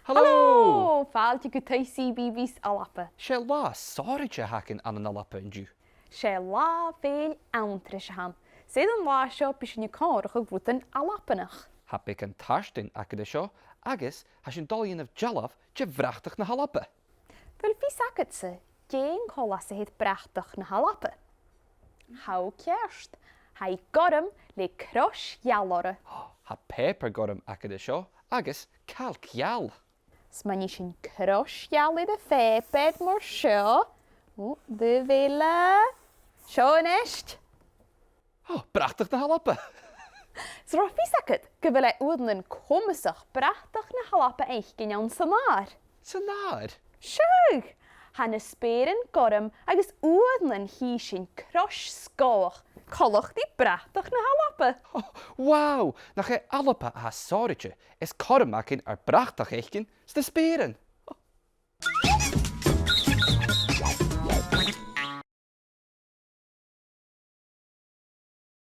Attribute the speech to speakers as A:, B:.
A: Hallo!
B: Fáilte go taí CBeebies ALBA.
A: Sé lá sáirite hacinn an Alapa in dú.
B: Sé Là Fhéill Anndrais ham. Sé an lá seo bis sin cáir go bhrudan Albannach.
A: Ha bic an taistin acad seo, agus ha sin dolíonmh dealbh de bhratach na Alapa.
B: Fuil fi sagad sa, géin chola sa héad bhratach na Alapa. Há cearst, ha gorum le cros gealore.
A: Ha pepper gotm acad seo, agus calc geal.
B: Smaní sin cros geal de féped mar seo. De vile. Seo yn eist.
A: Bhratach na Alapa.
B: Sra fi sagad, gyfyle wydn yn cwmysach bhratach na Alapa eich gynion sanar.
A: Sanar.
B: Siog! Han ysberin gorum agus wydn yn hi sin cros sgoch. Colch di bhratach na Alapa.
A: Wow, nach Alapa ha sáirite is corm acinn ar bhratach éicin sta spéireann.